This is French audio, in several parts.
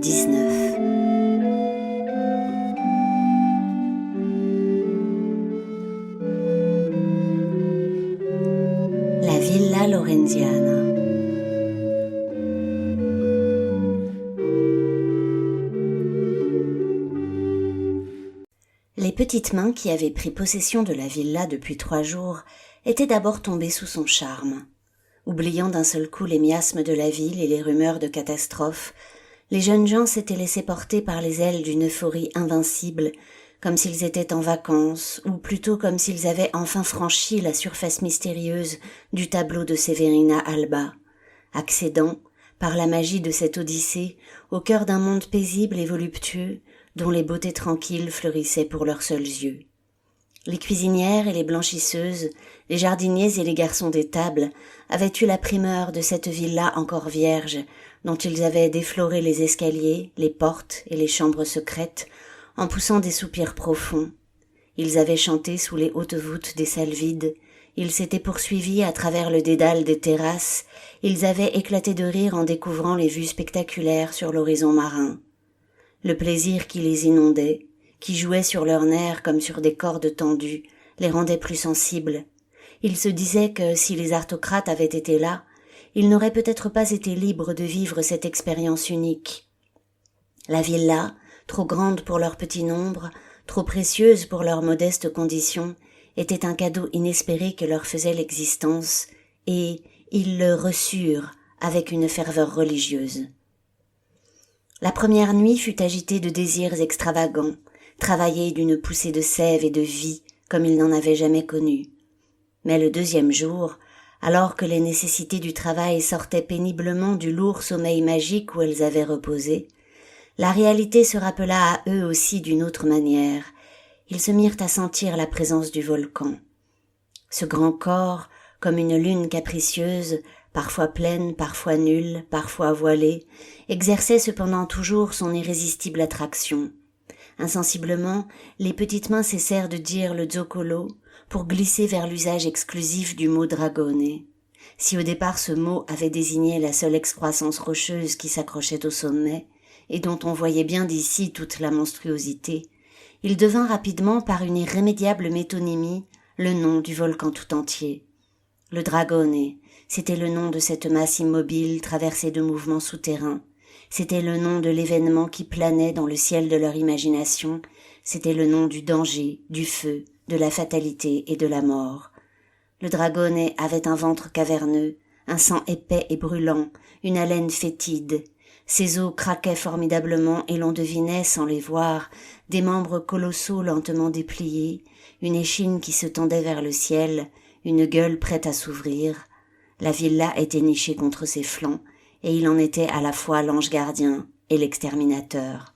19. La Villa Lorenziana. Les petites mains qui avaient pris possession de la villa depuis 3 jours étaient d'abord tombées sous son charme. Oubliant d'un seul coup les miasmes de la ville et les rumeurs de catastrophes, les jeunes gens s'étaient laissés porter par les ailes d'une euphorie invincible, comme s'ils étaient en vacances, ou plutôt comme s'ils avaient enfin franchi la surface mystérieuse du tableau de Severina Alba, accédant, par la magie de cette odyssée, au cœur d'un monde paisible et voluptueux, dont les beautés tranquilles fleurissaient pour leurs seuls yeux. Les cuisinières et les blanchisseuses, les jardiniers et les garçons des tables avaient eu la primeur de cette villa encore vierge, dont ils avaient défloré les escaliers, les portes et les chambres secrètes, en poussant des soupirs profonds. Ils avaient chanté sous les hautes voûtes des salles vides, ils s'étaient poursuivis à travers le dédale des terrasses, ils avaient éclaté de rire en découvrant les vues spectaculaires sur l'horizon marin. Le plaisir qui les inondait, qui jouait sur leurs nerfs comme sur des cordes tendues, les rendait plus sensibles. Ils se disaient que si les aristocrates avaient été là, ils n'auraient peut-être pas été libres de vivre cette expérience unique. La villa, trop grande pour leur petit nombre, trop précieuse pour leurs modestes conditions, était un cadeau inespéré que leur faisait l'existence, et ils le reçurent avec une ferveur religieuse. La première nuit fut agitée de désirs extravagants, travaillée d'une poussée de sève et de vie comme ils n'en avaient jamais connu. Mais le deuxième jour, alors que les nécessités du travail sortaient péniblement du lourd sommeil magique où elles avaient reposé, la réalité se rappela à eux aussi d'une autre manière. Ils se mirent à sentir la présence du volcan. Ce grand corps, comme une lune capricieuse, parfois pleine, parfois nulle, parfois voilée, exerçait cependant toujours son irrésistible attraction. Insensiblement, les petites mains cessèrent de dire le zoccolo pour glisser vers l'usage exclusif du mot dragone. Si au départ ce mot avait désigné la seule excroissance rocheuse qui s'accrochait au sommet, et dont on voyait bien d'ici toute la monstruosité, il devint rapidement par une irrémédiable métonymie le nom du volcan tout entier. Le dragone, c'était le nom de cette masse immobile traversée de mouvements souterrains, c'était le nom de l'événement qui planait dans le ciel de leur imagination, c'était le nom du danger, du feu, de la fatalité et de la mort. Le dragone avait un ventre caverneux, un sang épais et brûlant, une haleine fétide. Ses os craquaient formidablement et l'on devinait, sans les voir, des membres colossaux lentement dépliés, une échine qui se tendait vers le ciel, une gueule prête à s'ouvrir. La villa était nichée contre ses flancs, et il en était à la fois l'ange gardien et l'exterminateur.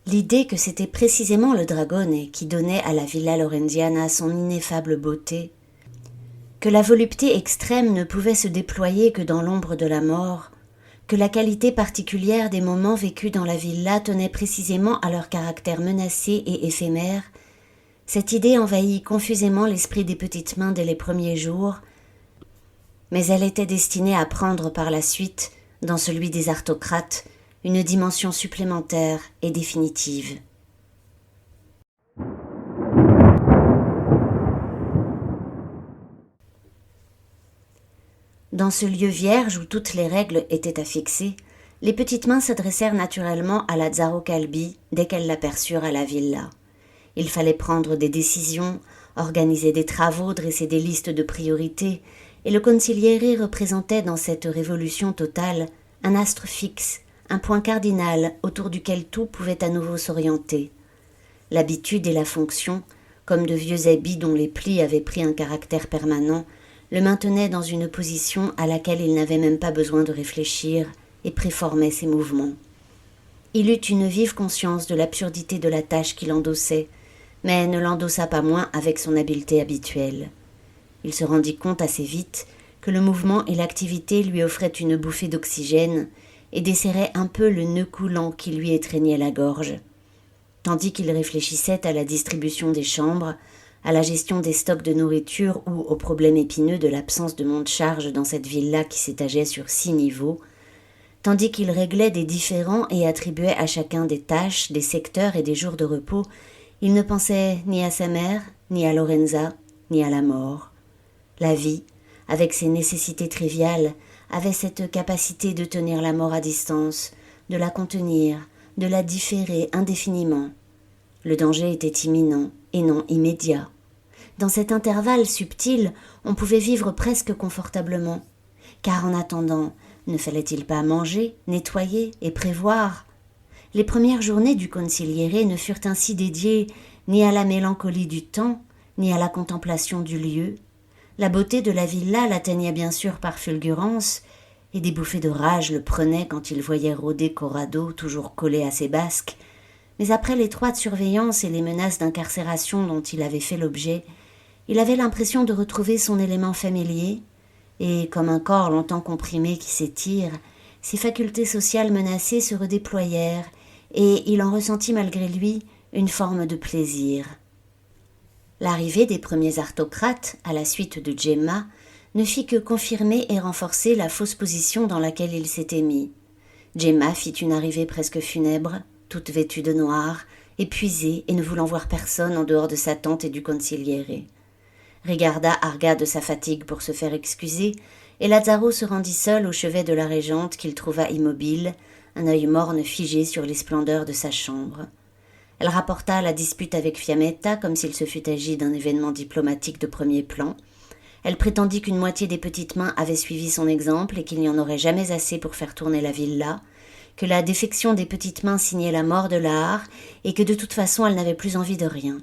L'idée que c'était précisément le dragone qui donnait à la Villa Lorenziana son ineffable beauté, que la volupté extrême ne pouvait se déployer que dans l'ombre de la mort, que la qualité particulière des moments vécus dans la villa tenait précisément à leur caractère menacé et éphémère, cette idée envahit confusément l'esprit des petites mains dès les premiers jours, mais elle était destinée à prendre par la suite, dans celui des aristocrates, une dimension supplémentaire et définitive. Dans ce lieu vierge où toutes les règles étaient à fixer, les petites mains s'adressèrent naturellement à Lazzaro Calbi dès qu'elles l'aperçurent à la villa. Il fallait prendre des décisions, organiser des travaux, dresser des listes de priorités, et le consigliere représentait dans cette révolution totale un astre fixe, un point cardinal autour duquel tout pouvait à nouveau s'orienter. L'habitude et la fonction, comme de vieux habits dont les plis avaient pris un caractère permanent, le maintenaient dans une position à laquelle il n'avait même pas besoin de réfléchir et préformait ses mouvements. Il eut une vive conscience de l'absurdité de la tâche qu'il endossait, mais ne l'endossa pas moins avec son habileté habituelle. Il se rendit compte assez vite que le mouvement et l'activité lui offraient une bouffée d'oxygène et desserraient un peu le nœud coulant qui lui étreignait la gorge. Tandis qu'il réfléchissait à la distribution des chambres, à la gestion des stocks de nourriture ou au problème épineux de l'absence de monte-charge dans cette villa qui s'étageait sur 6 niveaux, Tandis qu'il réglait des différends et attribuait à chacun des tâches, des secteurs et des jours de repos, il ne pensait ni à sa mère, ni à Lorenza, ni à la mort. La vie, avec ses nécessités triviales, avait cette capacité de tenir la mort à distance, de la contenir, de la différer indéfiniment. Le danger était imminent et non immédiat. Dans cet intervalle subtil, on pouvait vivre presque confortablement. Car en attendant, ne fallait-il pas manger, nettoyer et prévoir? Les premières journées du Consigliere ne furent ainsi dédiées ni à la mélancolie du temps, ni à la contemplation du lieu. La beauté de la villa l'atteignait bien sûr par fulgurance, et des bouffées de rage le prenaient quand il voyait rôder Corrado toujours collé à ses basques. Mais après l'étroite surveillance et les menaces d'incarcération dont il avait fait l'objet, il avait l'impression de retrouver son élément familier, et, comme un corps longtemps comprimé qui s'étire, ses facultés sociales menacées se redéployèrent, et il en ressentit malgré lui une forme de plaisir. L'arrivée des premiers aristocrates, à la suite de Gemma, ne fit que confirmer et renforcer la fausse position dans laquelle il s'était mis. Gemma fit une arrivée presque funèbre, toute vêtue de noir, épuisée et ne voulant voir personne en dehors de sa tante et du Consigliere. Rigarda arga de sa fatigue pour se faire excuser, et Lazzaro se rendit seul au chevet de la régente qu'il trouva immobile, un œil morne figé sur les splendeurs de sa chambre. Elle rapporta la dispute avec Fiammetta comme s'il se fût agi d'un événement diplomatique de premier plan. Elle prétendit qu'une moitié des petites mains avait suivi son exemple et qu'il n'y en aurait jamais assez pour faire tourner la villa, que la défection des petites mains signait la mort de l'art et que de toute façon elle n'avait plus envie de rien.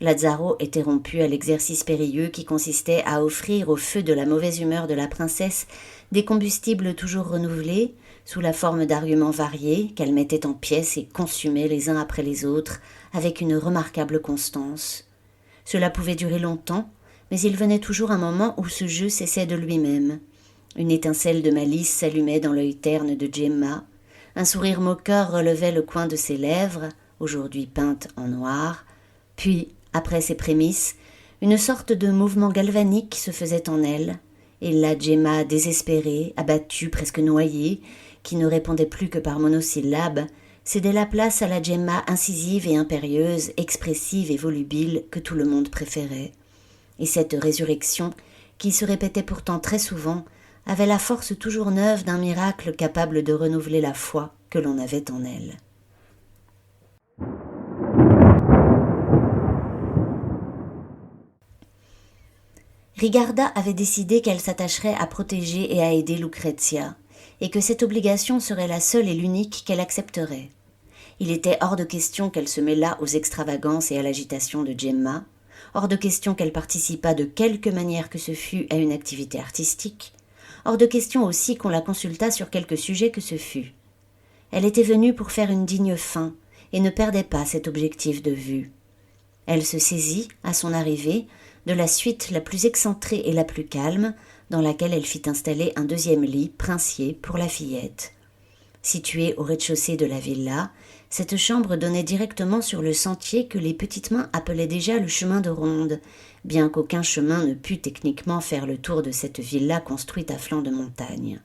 Lazzaro était rompu à l'exercice périlleux qui consistait à offrir au feu de la mauvaise humeur de la princesse des combustibles toujours renouvelés, sous la forme d'arguments variés qu'elle mettait en pièces et consumait les uns après les autres avec une remarquable constance. Cela pouvait durer longtemps, mais il venait toujours un moment où ce jeu cessait de lui-même. Une étincelle de malice s'allumait dans l'œil terne de Gemma, un sourire moqueur relevait le coin de ses lèvres, aujourd'hui peintes en noir, puis, après ces prémices, une sorte de mouvement galvanique se faisait en elle, et la Gemma désespérée, abattue, presque noyée, qui ne répondait plus que par monosyllabes, cédait la place à la Gemma incisive et impérieuse, expressive et volubile que tout le monde préférait. Et cette résurrection, qui se répétait pourtant très souvent, avait la force toujours neuve d'un miracle capable de renouveler la foi que l'on avait en elle. Rigarda avait décidé qu'elle s'attacherait à protéger et à aider Lucrezia, et que cette obligation serait la seule et l'unique qu'elle accepterait. Il était hors de question qu'elle se mêlât aux extravagances et à l'agitation de Gemma, hors de question qu'elle participât de quelque manière que ce fût à une activité artistique, hors de question aussi qu'on la consultât sur quelque sujet que ce fût. Elle était venue pour faire une digne fin, et ne perdait pas cet objectif de vue. Elle se saisit, à son arrivée, de la suite la plus excentrée et la plus calme, dans laquelle elle fit installer un deuxième lit princier pour la fillette. Située au rez-de-chaussée de la villa, cette chambre donnait directement sur le sentier que les petites mains appelaient déjà le chemin de ronde, bien qu'aucun chemin ne pût techniquement faire le tour de cette villa construite à flanc de montagne.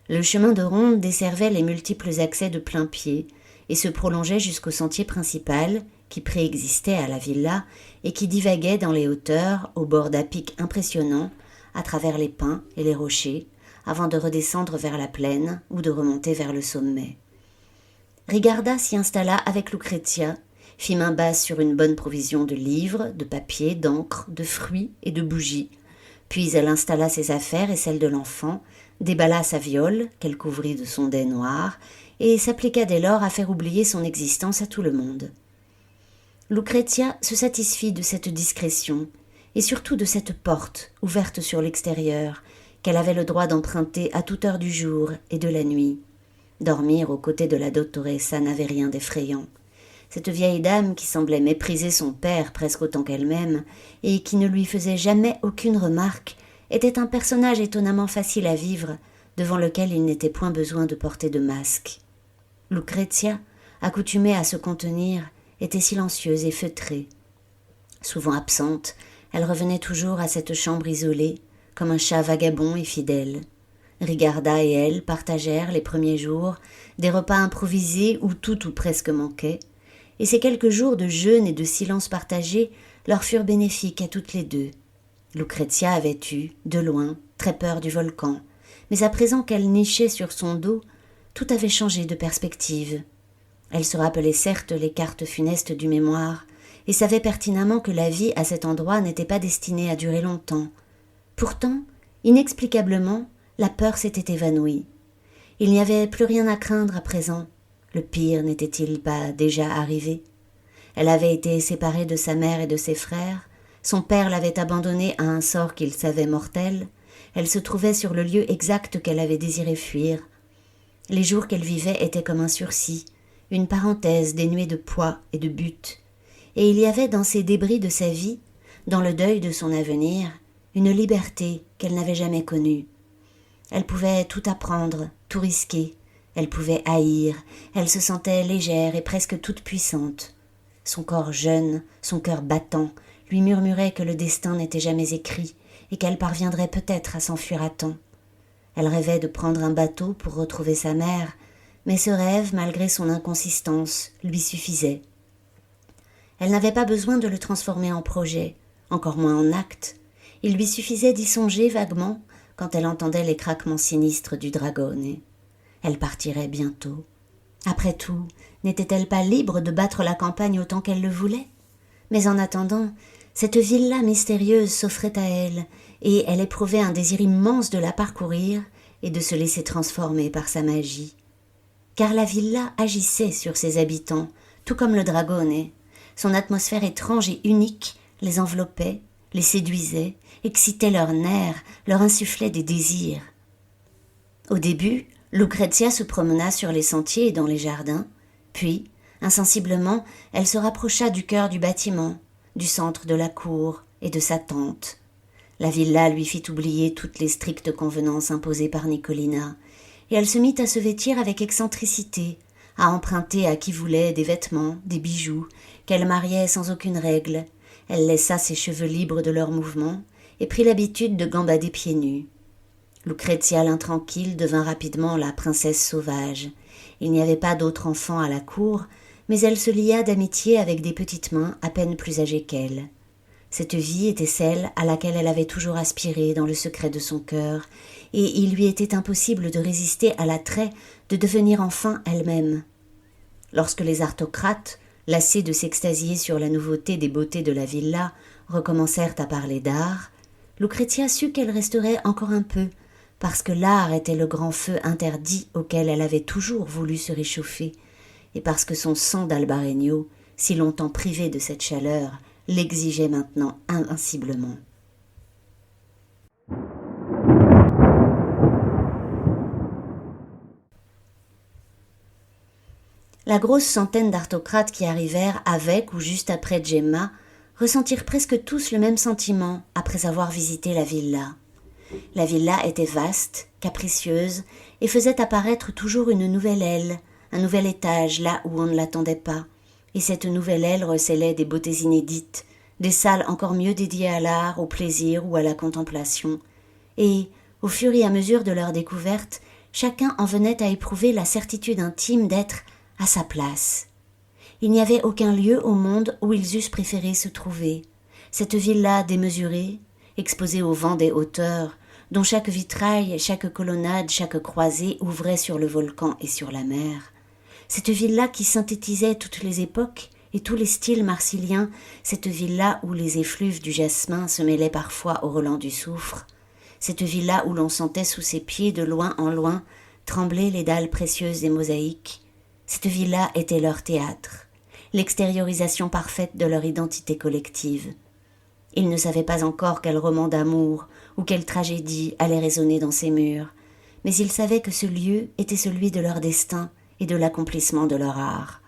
Le chemin de ronde desservait les multiples accès de plain-pied et se prolongeait jusqu'au sentier principal qui préexistait à la villa et qui divaguait dans les hauteurs au bord d'à-pics impressionnants à travers les pins et les rochers avant de redescendre vers la plaine ou de remonter vers le sommet. Rigarda s'y installa avec Lucrezia, fit main basse sur une bonne provision de livres, de papier, d'encre, de fruits et de bougies, puis elle installa ses affaires et celles de l'enfant, déballa sa viole, qu'elle couvrit de son dais noir, et s'appliqua dès lors à faire oublier son existence à tout le monde. Lucrezia se satisfit de cette discrétion, et surtout de cette porte, ouverte sur l'extérieur, qu'elle avait le droit d'emprunter à toute heure du jour et de la nuit. Dormir aux côtés de la dottoressa n'avait rien d'effrayant. Cette vieille dame, qui semblait mépriser son père presque autant qu'elle-même, et qui ne lui faisait jamais aucune remarque, était un personnage étonnamment facile à vivre, devant lequel il n'était point besoin de porter de masque. Lucrezia, accoutumée à se contenir, était silencieuse et feutrée. Souvent absente, elle revenait toujours à cette chambre isolée, comme un chat vagabond et fidèle. Rigarda et elle partagèrent les premiers jours des repas improvisés où tout ou presque manquait, et ces quelques jours de jeûne et de silence partagé leur furent bénéfiques à toutes les deux. Lucrezia avait eu, de loin, très peur du volcan, mais à présent qu'elle nichait sur son dos, tout avait changé de perspective. Elle se rappelait certes les cartes funestes du mémoire, et savait pertinemment que la vie à cet endroit n'était pas destinée à durer longtemps. Pourtant, inexplicablement, la peur s'était évanouie. Il n'y avait plus rien à craindre à présent. Le pire n'était-il pas déjà arrivé? Elle avait été séparée de sa mère et de ses frères, son père l'avait abandonnée à un sort qu'il savait mortel, elle se trouvait sur le lieu exact qu'elle avait désiré fuir. Les jours qu'elle vivait étaient comme un sursis, une parenthèse dénuée de poids et de but, et il y avait dans ces débris de sa vie, dans le deuil de son avenir, une liberté qu'elle n'avait jamais connue. Elle pouvait tout apprendre, tout risquer, elle pouvait haïr, elle se sentait légère et presque toute puissante. Son corps jeune, son cœur battant, lui murmurait que le destin n'était jamais écrit et qu'elle parviendrait peut-être à s'enfuir à temps. Elle rêvait de prendre un bateau pour retrouver sa mère, mais ce rêve, malgré son inconsistance, lui suffisait. Elle n'avait pas besoin de le transformer en projet, encore moins en acte. Il lui suffisait d'y songer vaguement quand elle entendait les craquements sinistres du dragone. Elle partirait bientôt. Après tout, n'était-elle pas libre de battre la campagne autant qu'elle le voulait? Mais en attendant, cette ville-là mystérieuse s'offrait à elle, et elle éprouvait un désir immense de la parcourir et de se laisser transformer par sa magie. Car la villa agissait sur ses habitants, tout comme le dragone. Son atmosphère étrange et unique les enveloppait, les séduisait, excitait leurs nerfs, leur insufflait des désirs. Au début, Lucrezia se promena sur les sentiers et dans les jardins, puis, insensiblement, elle se rapprocha du cœur du bâtiment, du centre de la cour et de sa tente. La villa lui fit oublier toutes les strictes convenances imposées par Nicolina, et elle se mit à se vêtir avec excentricité, à emprunter à qui voulait des vêtements, des bijoux, qu'elle mariait sans aucune règle. Elle laissa ses cheveux libres de leurs mouvements et prit l'habitude de gambader pieds nus. Lucrezia l'intranquille devint rapidement la princesse sauvage. Il n'y avait pas d'autre enfant à la cour, mais elle se lia d'amitié avec des petites mains à peine plus âgées qu'elle. Cette vie était celle à laquelle elle avait toujours aspiré dans le secret de son cœur, et il lui était impossible de résister à l'attrait de devenir enfin elle-même. Lorsque les aristocrates, lassés de s'extasier sur la nouveauté des beautés de la villa, recommencèrent à parler d'art, Lucrezia sut qu'elle resterait encore un peu, parce que l'art était le grand feu interdit auquel elle avait toujours voulu se réchauffer, et parce que son sang d'Albareno, si longtemps privé de cette chaleur, l'exigeait maintenant invinciblement. La grosse centaine d'aristocrates qui arrivèrent avec ou juste après Gemma ressentirent presque tous le même sentiment après avoir visité la villa. La villa était vaste, capricieuse, et faisait apparaître toujours une nouvelle aile, un nouvel étage là où on ne l'attendait pas, et cette nouvelle aile recélait des beautés inédites, des salles encore mieux dédiées à l'art, au plaisir ou à la contemplation, et, au fur et à mesure de leur découverte, chacun en venait à éprouver la certitude intime d'être à sa place. Il n'y avait aucun lieu au monde où ils eussent préféré se trouver. Cette villa démesurée, exposée au vent des hauteurs, dont chaque vitrail, chaque colonnade, chaque croisée ouvrait sur le volcan et sur la mer. Cette villa qui synthétisait toutes les époques et tous les styles marsiliens, cette villa où les effluves du jasmin se mêlaient parfois au relent du soufre, cette villa où l'on sentait sous ses pieds de loin en loin trembler les dalles précieuses des mosaïques. Cette villa était leur théâtre, l'extériorisation parfaite de leur identité collective. Ils ne savaient pas encore quel roman d'amour ou quelle tragédie allait résonner dans ces murs, mais ils savaient que ce lieu était celui de leur destin et de l'accomplissement de leur art.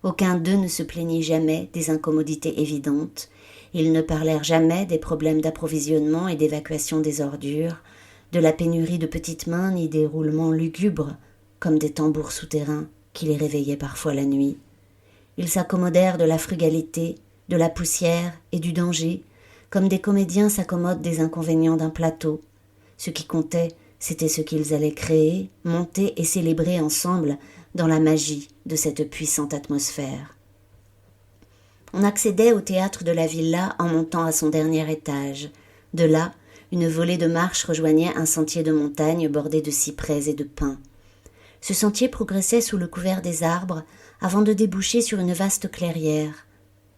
Aucun d'eux ne se plaignit jamais des incommodités évidentes, ils ne parlèrent jamais des problèmes d'approvisionnement et d'évacuation des ordures, de la pénurie de petites mains ni des roulements lugubres, comme des tambours souterrains qui les réveillaient parfois la nuit. Ils s'accommodèrent de la frugalité, de la poussière et du danger, comme des comédiens s'accommodent des inconvénients d'un plateau. Ce qui comptait, C'était ce qu'ils allaient créer, monter et célébrer ensemble dans la magie de cette puissante atmosphère. On accédait au théâtre de la villa en montant à son dernier étage. De là, une volée de marches rejoignait un sentier de montagne bordé de cyprès et de pins. Ce sentier progressait sous le couvert des arbres avant de déboucher sur une vaste clairière.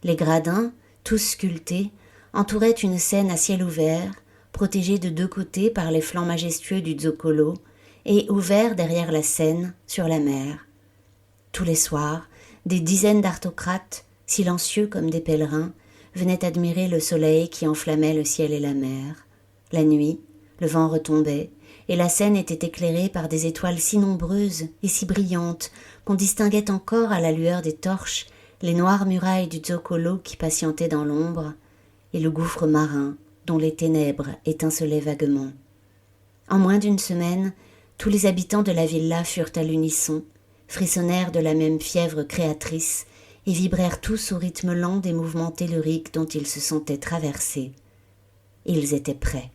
Les gradins, tous sculptés, entouraient une scène à ciel ouvert, protégée de deux côtés par les flancs majestueux du Zoccolo et ouvert derrière la scène sur la mer. Tous les soirs, des dizaines d'aristocrates, silencieux comme des pèlerins, venaient admirer le soleil qui enflammait le ciel et la mer. La nuit, le vent retombait, et la scène était éclairée par des étoiles si nombreuses et si brillantes qu'on distinguait encore à la lueur des torches les noires murailles du Zoccolo qui patientaient dans l'ombre, et le gouffre marin dont les ténèbres étincelaient vaguement. En moins d'une semaine, tous les habitants de la villa furent à l'unisson, frissonnèrent de la même fièvre créatrice et vibrèrent tous au rythme lent des mouvements telluriques dont ils se sentaient traversés. Ils étaient prêts.